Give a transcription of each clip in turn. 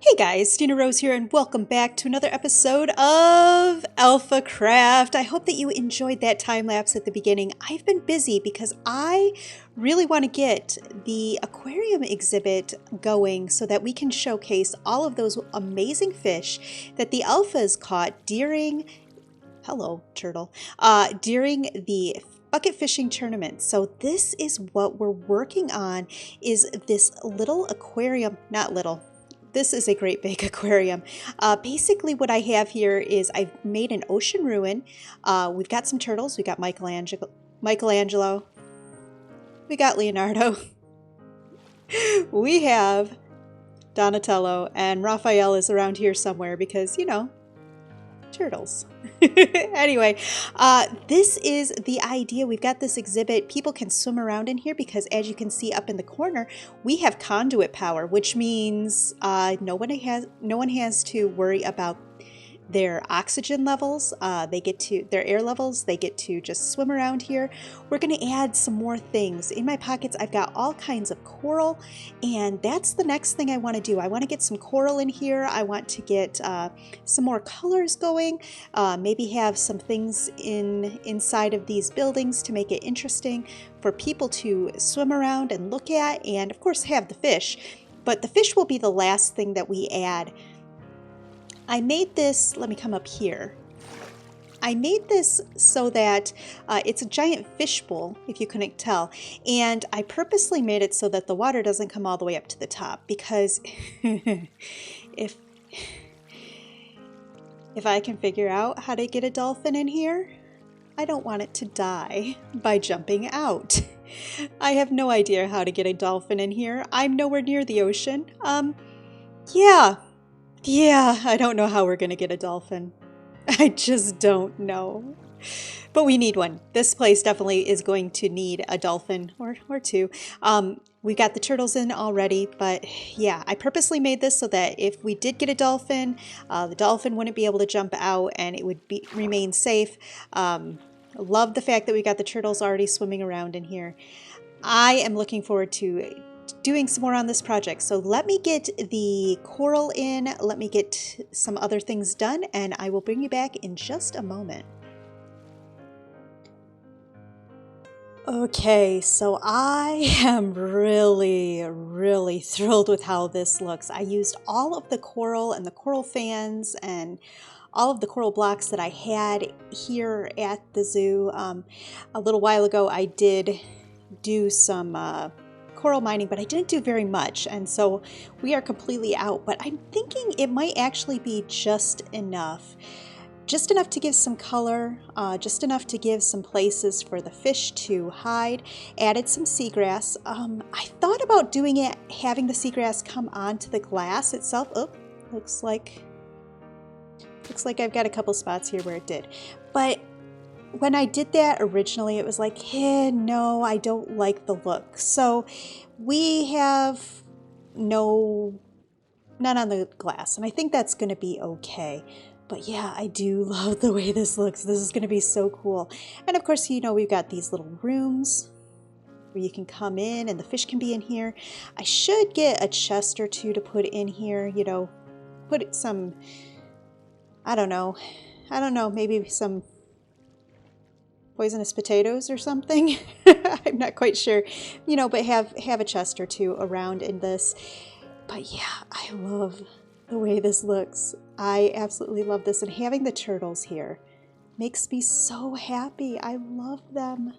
Hey guys, StinaRose here, and welcome back to another episode of AlphaCraft. I hope that you enjoyed that time lapse at the beginning. I've been busy because I really want to get the aquarium exhibit going so that we can showcase all of those amazing fish that the alphas caught during, hello turtle, during the bucket fishing tournament. So this is what we're working on, is this little aquarium, not little. This is a great big aquarium. Basically what I have here is I've made an ocean ruin. We've got some turtles. We got Michelangelo. We got Leonardo. We have Donatello, and Raphael is around here somewhere because, you know, turtles. Anyway, this is the idea. We've got this exhibit. People can swim around in here because, as you can see up in the corner, we have conduit power, which means no one has to worry about their oxygen levels. Their air levels. They get to just swim around here. We're going to add some more things. In my pockets, I've got all kinds of coral, and that's the next thing I want to do. I want to get some coral in here. I want to get some more colors going. Maybe have some things inside of these buildings to make it interesting for people to swim around and look at, and of course have the fish. But the fish will be the last thing that we add. I made this, let me come up here. I made this so that it's a giant fishbowl, if you couldn't tell. And I purposely made it so that the water doesn't come all the way up to the top, because if I can figure out how to get a dolphin in here, I don't want it to die by jumping out. I have no idea how to get a dolphin in here. I'm nowhere near the ocean. Yeah, I don't know how we're going to get a dolphin. I just don't know. But we need one. This place definitely is going to need a dolphin or two. We got the turtles in already, but yeah, I purposely made this so that if we did get a dolphin, the dolphin wouldn't be able to jump out and it would remain safe. Love the fact that we got the turtles already swimming around in here. I am looking forward to doing some more on this project. So let me get the coral in, let me get some other things done, and I will bring you back in just a moment. Okay, so I am really thrilled with how this looks. I used all of the coral and the coral fans and all of the coral blocks that I had here at the zoo. A little while ago I did do some coral mining, but I didn't do very much, and so we are completely out. But I'm thinking it might actually be just enough to give some color, just enough to give some places for the fish to hide. Added some seagrass. I thought about doing it, having the seagrass come onto the glass itself. Oh, looks like I've got a couple spots here where it did, but when I did that originally, it was like, no, I don't like the look. So we have none on the glass, and I think that's going to be okay. But yeah, I do love the way this looks. This is going to be so cool. And of course, you know, we've got these little rooms where you can come in and the fish can be in here. I should get a chest or two to put in here, you know, put some, I don't know, maybe some poisonous potatoes or something. I'm not quite sure, you know, but have a chest or two around in this. But yeah, I love the way this looks. I absolutely love this, and having the turtles here makes me so happy. I love them.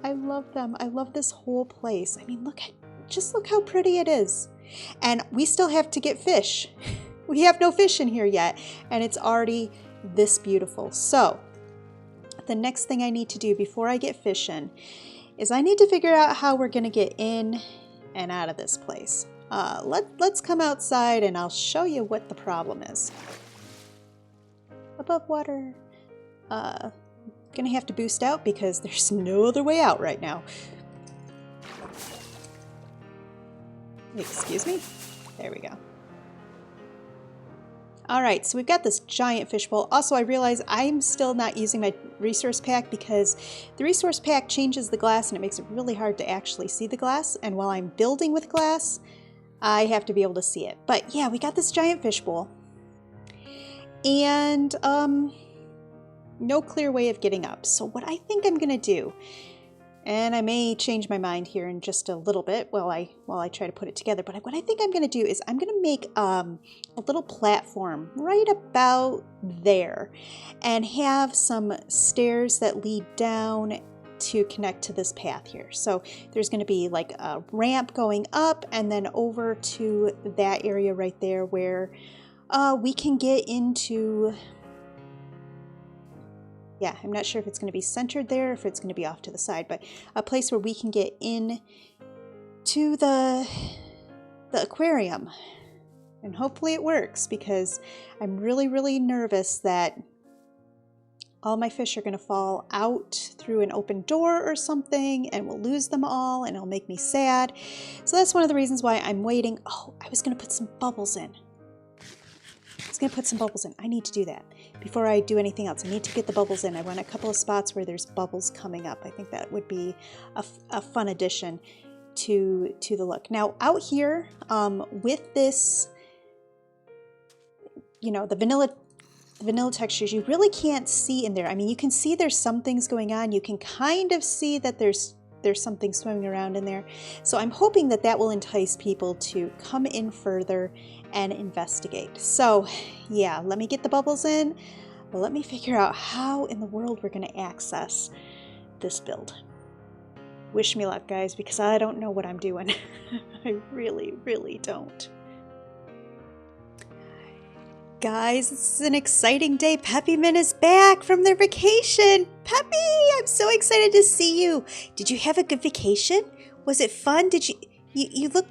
I love them. I love this whole place. I mean, just look how pretty it is. And we still have to get fish. We have no fish in here yet, and it's already this beautiful. So the next thing I need to do before I get fish in is I need to figure out how we're going to get in and out of this place. Let's come outside and I'll show you what the problem is. Above water. Gonna have to boost out because there's no other way out right now. Excuse me? There we go. Alright, so we've got this giant fishbowl. Also, I realize I'm still not using my resource pack because the resource pack changes the glass and it makes it really hard to actually see the glass. And while I'm building with glass, I have to be able to see it. But yeah, we got this giant fishbowl. And no clear way of getting up. So what I think I'm gonna do, and I may change my mind here in just a little bit while I try to put it together, but what I think I'm gonna do is I'm gonna make a little platform right about there and have some stairs that lead down to connect to this path here. So there's going to be like a ramp going up and then over to that area right there where we can get into, yeah, I'm not sure if it's going to be centered there, if it's going to be off to the side, but a place where we can get in to the aquarium. And hopefully it works, because I'm really, really nervous that all my fish are going to fall out through an open door or something, and we'll lose them all, and it'll make me sad. So that's one of the reasons why I'm waiting. Oh, I was going to put some bubbles in. I need to do that before I do anything else. I need to get the bubbles in. I want a couple of spots where there's bubbles coming up. I think that would be a fun addition to the look. Now out here with this, you know, the vanilla textures, you really can't see in there. I mean, you can see there's some things going on. You can kind of see that there's something swimming around in there. So I'm hoping that that will entice people to come in further and investigate. So yeah, let me get the bubbles in. But let me figure out how in the world we're going to access this build. Wish me luck, guys, because I don't know what I'm doing. I really, really don't. Guys, this is an exciting day. Peppymint is back from their vacation. Peppy, I'm so excited to see you. Did you have a good vacation? Was it fun? Did you look...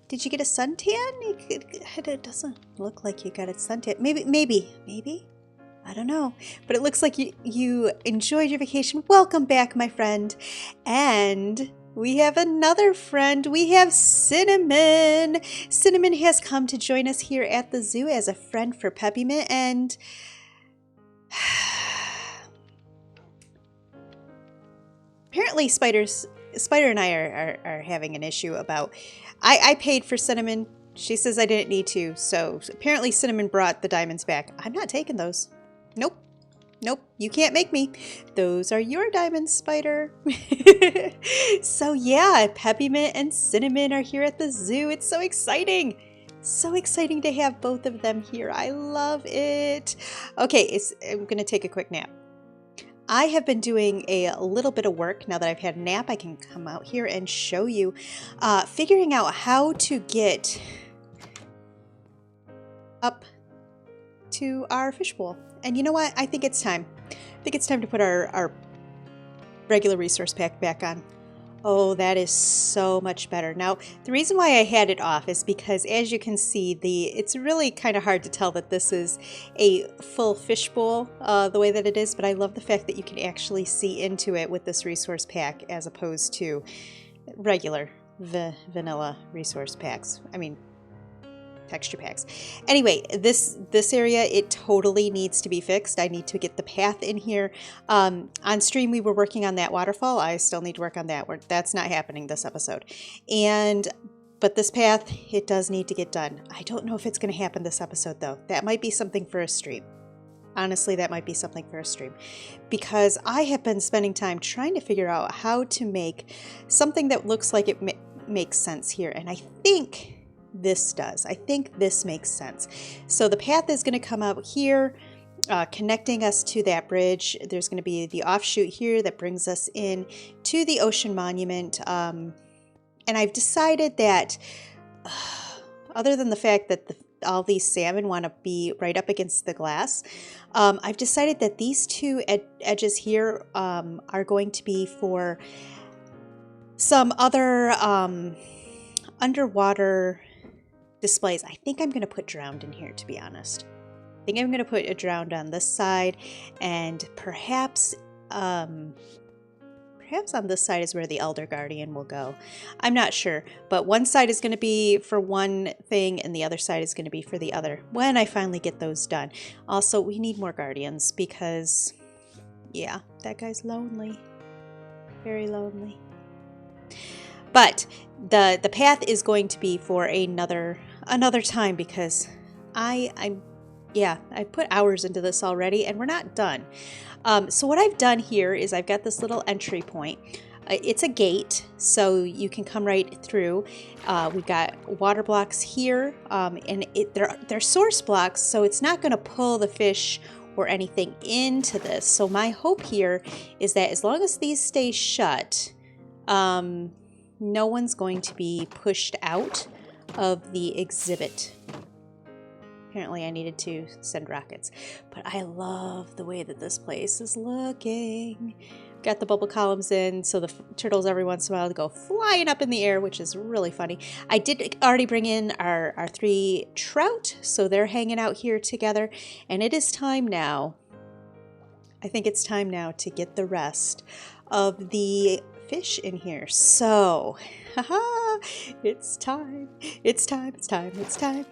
Did you get a suntan? It doesn't look like you got a suntan. Maybe. I don't know. But it looks like you enjoyed your vacation. Welcome back, my friend. And we have another friend. We have Cinnamon. Cinnamon has come to join us here at the zoo as a friend for Peppymint. And apparently Spider and I are having an issue about... I paid for Cinnamon. She says I didn't need to. So apparently Cinnamon brought the diamonds back. I'm not taking those. Nope. You can't make me. Those are your diamonds, Spider. So yeah, Peppymint and Cinnamon are here at the zoo. It's so exciting. So exciting to have both of them here. I love it. Okay, I'm going to take a quick nap. I have been doing a little bit of work. Now that I've had a nap, I can come out here and show you. Figuring out how to get up to our fishbowl. And you know what? I think it's time. I think it's time to put our regular resource pack back on. Oh, that is so much better. Now, the reason why I had it off is because, as you can see, it's really kind of hard to tell that this is a full fishbowl the way that it is, but I love the fact that you can actually see into it with this resource pack as opposed to regular vanilla resource packs. I mean, texture packs. Anyway, this area, it totally needs to be fixed. I need to get the path in here. On stream, we were working on that waterfall. I still need to work on that. That's not happening this episode. But this path, it does need to get done. I don't know if it's going to happen this episode, though. That might be something for a stream. Honestly, that might be something for a stream. Because I have been spending time trying to figure out how to make something that looks like it makes sense here. And I think this does. I think this makes sense. So the path is going to come out here, connecting us to that bridge. There's going to be the offshoot here that brings us in to the ocean monument. And I've decided that, other than the fact that all these salmon want to be right up against the glass, I've decided that these two edges here are going to be for some other underwater displays. I think I'm going to put drowned in here, to be honest. I think I'm going to put a drowned on this side, and perhaps on this side is where the Elder Guardian will go. I'm not sure, but one side is going to be for one thing and the other side is going to be for the other when I finally get those done. Also, we need more guardians because, yeah, that guy's lonely. Very lonely. But the path is going to be for another time, because I put hours into this already and we're not done. So what I've done here is I've got this little entry point. It's a gate, so you can come right through. We've got water blocks here, and they're source blocks, so it's not going to pull the fish or anything into this. So my hope here is that as long as these stay shut, no one's going to be pushed out of the exhibit. Apparently I needed to send rockets, but I love the way that this place is looking. Got the bubble columns in, so the turtles every once in a while go flying up in the air, which is really funny. I did already bring in our 3 trout, so they're hanging out here together, and it is time now. I think it's time now to get the rest of the fish in here. So, haha, it's time. It's time. It's time. It's time.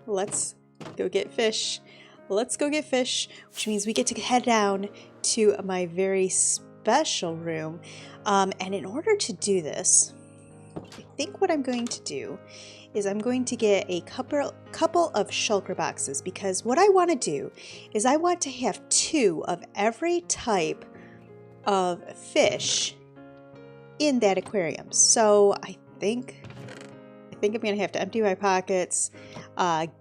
Let's go get fish. Let's go get fish, which means we get to head down to my very special room. And in order to do this, I think what I'm going to do is I'm going to get a couple of shulker boxes, because what I want to do is I want to have 2 of every type of fish in that aquarium. So I think I'm going to have to empty my pockets,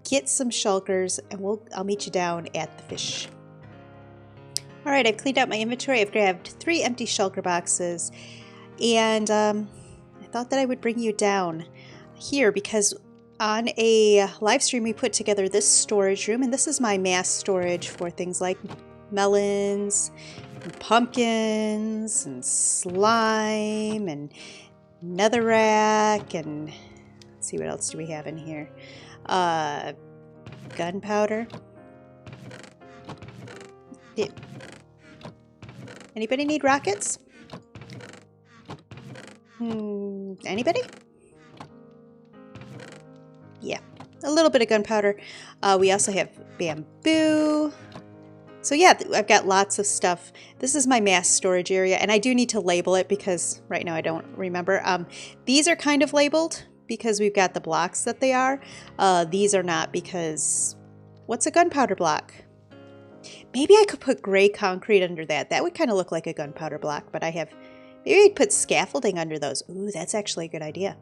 get some shulkers, and I'll meet you down at the fish. All right, I've cleaned out my inventory. I've grabbed 3 empty shulker boxes, and I thought that I would bring you down here because on a live stream we put together this storage room, and this is my mass storage for things like melons and pumpkins and slime and netherrack, and let's see, what else do we have in here? Gunpowder. Yeah. Anybody need rockets? Anybody? Yeah, a little bit of gunpowder. We also have bamboo. So yeah, I've got lots of stuff. This is my mass storage area, and I do need to label it because right now I don't remember. These are kind of labeled because we've got the blocks that they are. These are not, because what's a gunpowder block? Maybe I could put gray concrete under that. That would kind of look like a gunpowder block, but maybe I'd put scaffolding under those. Ooh, that's actually a good idea.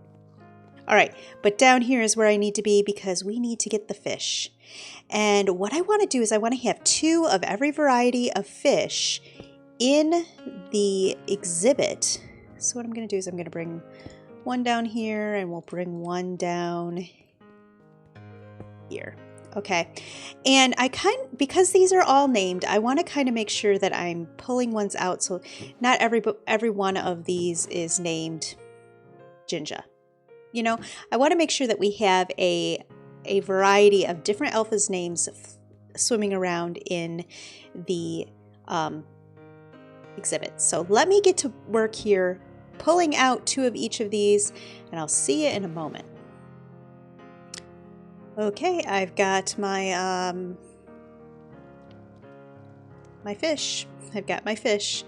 All right, but down here is where I need to be because we need to get the fish. And what I want to do is I want to have 2 of every variety of fish in the exhibit. So what I'm going to do is I'm going to bring one down here, and we'll bring one down here. Okay, and because these are all named, I want to kind of make sure that I'm pulling ones out, so not every one of these is named Jinja. You know, I want to make sure that we have a variety of different alphas names swimming around in the exhibit. So let me get to work here, pulling out 2 of each of these, and I'll see you in a moment. Okay, I've got my my fish. I've got my fish.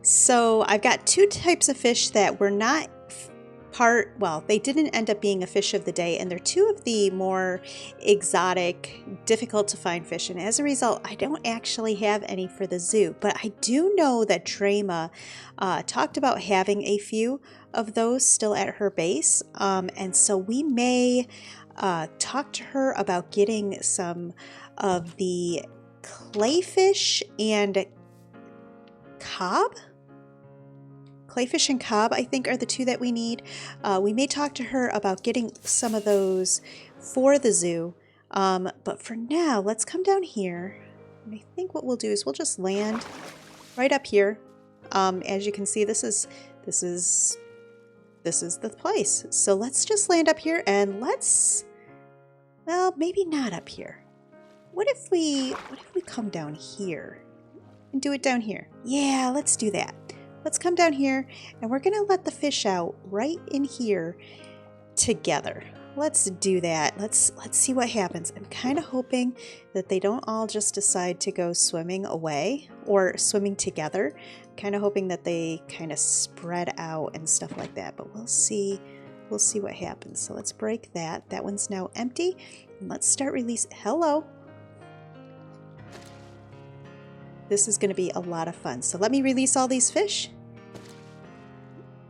So I've got 2 types of fish that were not they didn't end up being a fish of the day, and they're 2 of the more exotic, difficult to find fish, and as a result I don't actually have any for the zoo, but I do know that Drema talked about having a few of those still at her base, and so we may talk to her about getting some of the clayfish and cob. Clayfish and cob, I think, are the 2 that we need. We may talk to her about getting some of those for the zoo. But for now, let's come down here. And I think what we'll do is we'll just land right up here. As you can see, this is the place. So let's just land up here, and well, maybe not up here. What if we come down here and do it down here? Yeah, let's do that. Let's come down here, and we're going to let the fish out right in here together. Let's do that. Let's see what happens. I'm kind of hoping that they don't all just decide to go swimming away or swimming together. Kind of hoping that they kind of spread out and stuff like that, but we'll see. We'll see what happens. So let's break that. That one's now empty. And let's start releasing. Hello. This is going to be a lot of fun. So let me release all these fish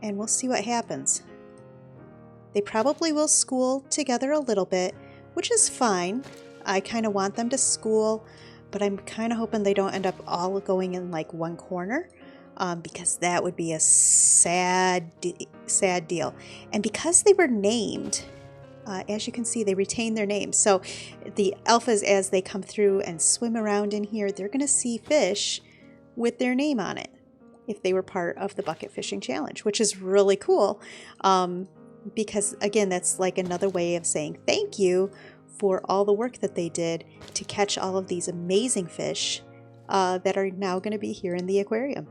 and we'll see what happens. They probably will school together a little bit, which is fine. I kind of want them to school, but I'm kind of hoping they don't end up all going in like one corner, because that would be a sad deal. And because they were named, as you can see, they retain their names. So the alphas, as they come through and swim around in here, they're going to see fish with their name on it if they were part of the bucket fishing challenge, which is really cool. Because again, that's like another way of saying thank you for all the work that they did to catch all of these amazing fish that are now going to be here in the aquarium.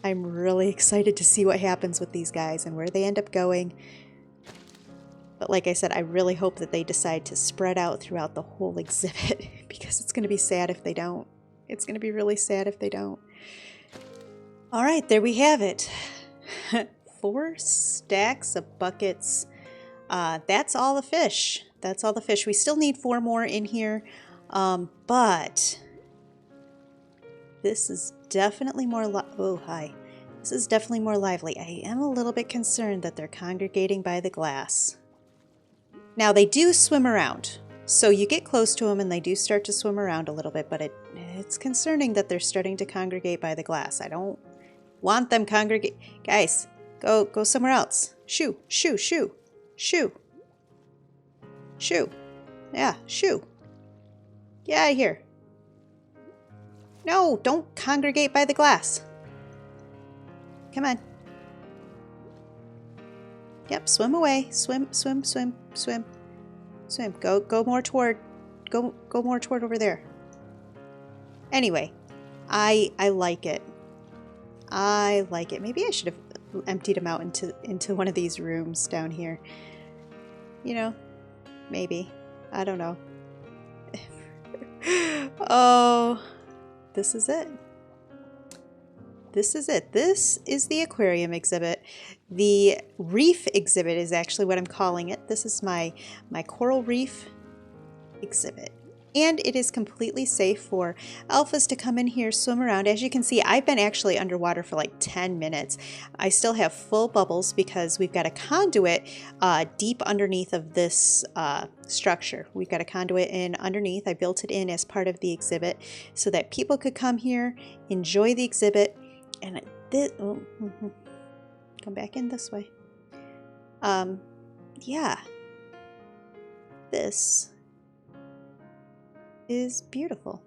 I'm really excited to see what happens with these guys and where they end up going. But like I said, I really hope that they decide to spread out throughout the whole exhibit, because it's going to be sad if they don't. It's going to be really sad if they don't. All right, there we have it. 4 stacks of buckets. That's all the fish. That's all the fish. We still need 4 more in here, but this is definitely more This is definitely more lively. I am a little bit concerned that they're congregating by the glass. Now they do swim around, so you get close to them and they do start to swim around a little bit, but it's concerning that they're starting to congregate by the glass. I don't want them congregate. Guys, go somewhere else. Shoo, shoo, shoo, shoo, shoo. Yeah, shoo. Get out of here. No, don't congregate by the glass. Come on. Yep, swim away. Swim, swim, swim, swim, swim. Go more toward over there. Anyway, I like it. I like it. Maybe I should have emptied them out into one of these rooms down here. You know, maybe. I don't know. Oh, this is it. This is it. This is the aquarium exhibit. The reef exhibit is actually what I'm calling it. This is my coral reef exhibit. And it is completely safe for alphas to come in here, swim around. As you can see, I've been actually underwater for like 10 minutes. I still have full bubbles because we've got a conduit deep underneath of this structure. We've got a conduit in underneath. I built it in as part of the exhibit so that people could come here, enjoy the exhibit, and come back in this way. Yeah, this is beautiful.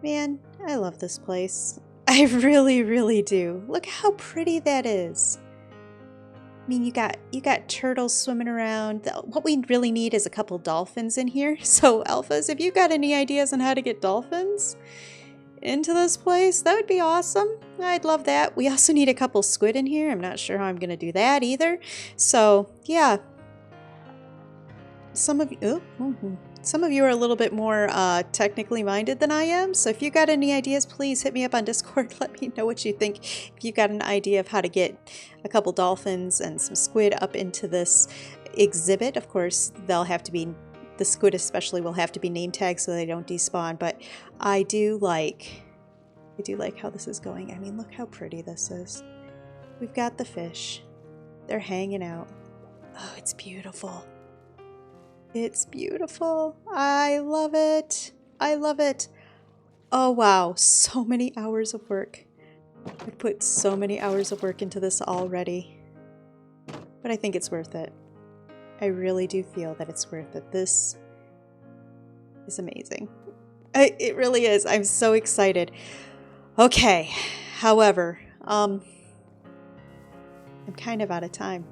Man, I love this place. I really, really do. Look how pretty that is. I mean, you got turtles swimming around. What we really need is a couple dolphins in here. So alphas, if you got any ideas on how to get dolphins into this place, that would be awesome. I'd love that. We also need a couple squid in here. I'm not sure how I'm going to do that either. So yeah, some of you are a little bit more technically minded than I am. So if you got any ideas, please hit me up on Discord. Let me know what you think. If you got an idea of how to get a couple dolphins and some squid up into this exhibit, of course, they'll have to be, the squid especially will have to be name tagged so they don't despawn. But I do like how this is going. I mean, look how pretty this is. We've got the fish. They're hanging out. Oh, it's beautiful. It's beautiful. I love it. I love it. Oh, wow. So many hours of work. I've put so many hours of work into this already. But I think it's worth it. I really do feel that it's worth it. This is amazing. It really is. I'm so excited. Okay. However, I'm kind of out of time.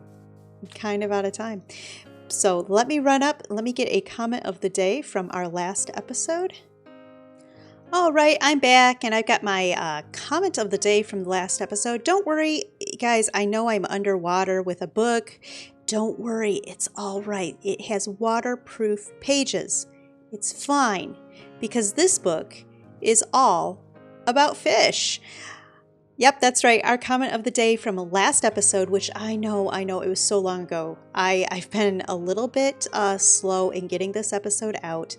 So let me run up, let me get a comment of the day from our last episode. All right, I'm back and I've got my comment of the day from the last episode. Don't worry, guys, I know I'm underwater with a book. Don't worry, it's all right. It has waterproof pages. It's fine because this book is all about fish. Yep, that's right. Our comment of the day from last episode, which I know, it was so long ago. I've been a little bit slow in getting this episode out.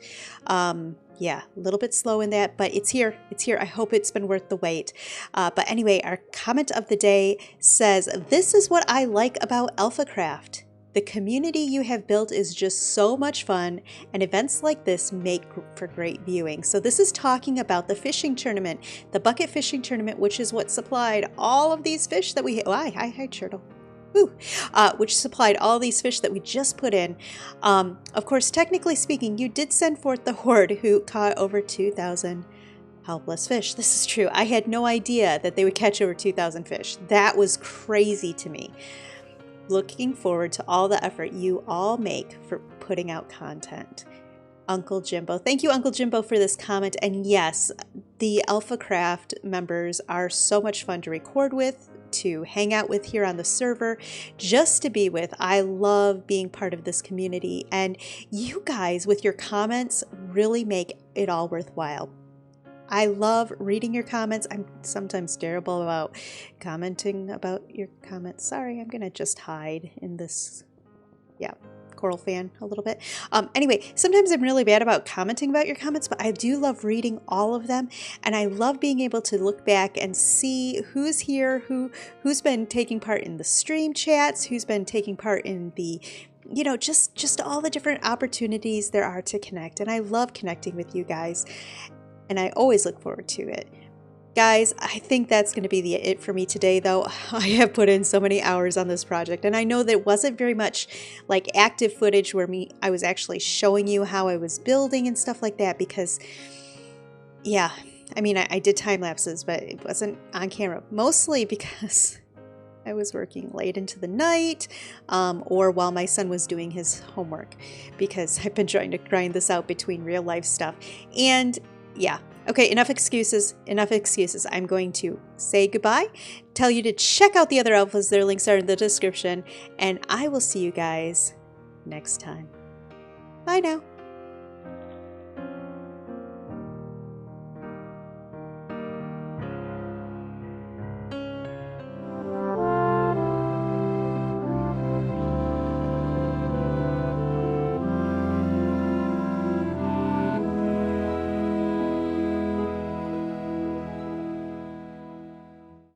Yeah, a little bit slow in that, but it's here. It's here. I hope it's been worth the wait. But anyway, our comment of the day says, "This is what I like about AlphaCraft. The community you have built is just so much fun, and events like this make for great viewing." So this is talking about the fishing tournament, the bucket fishing tournament, which is what supplied all of these fish that we... Oh, hi, turtle. Woo. Which supplied all these fish that we just put in. Of course, technically speaking, you did send forth the horde who caught over 2,000 helpless fish. This is true. I had no idea that they would catch over 2,000 fish. That was crazy to me. Looking forward to all the effort you all make for putting out content. Uncle Jimbo. Thank you, Uncle Jimbo, for this comment. And yes, the AlphaCraft members are so much fun to record with, to hang out with here on the server, just to be with. I love being part of this community. And you guys, with your comments, really make it all worthwhile. I love reading your comments. I'm sometimes terrible about commenting about your comments. Sorry, I'm going to just hide in this, coral fan a little bit. Anyway, sometimes I'm really bad about commenting about your comments, but I do love reading all of them. And I love being able to look back and see who's here, who's been taking part in the stream chats, who's been taking part in the just all the different opportunities there are to connect. And I love connecting with you guys. And I always look forward to it. Guys, I think that's going to be it for me today, though. I have put in so many hours on this project, and I know there wasn't very much like active footage where I was actually showing you how I was building and stuff like that because, yeah, I mean, I did time lapses, but it wasn't on camera, mostly because I was working late into the night or while my son was doing his homework, because I've been trying to grind this out between real life stuff. And yeah. Okay, enough excuses. I'm going to say goodbye, tell you to check out the other alphas. Their links are in the description, and I will see you guys next time. Bye now.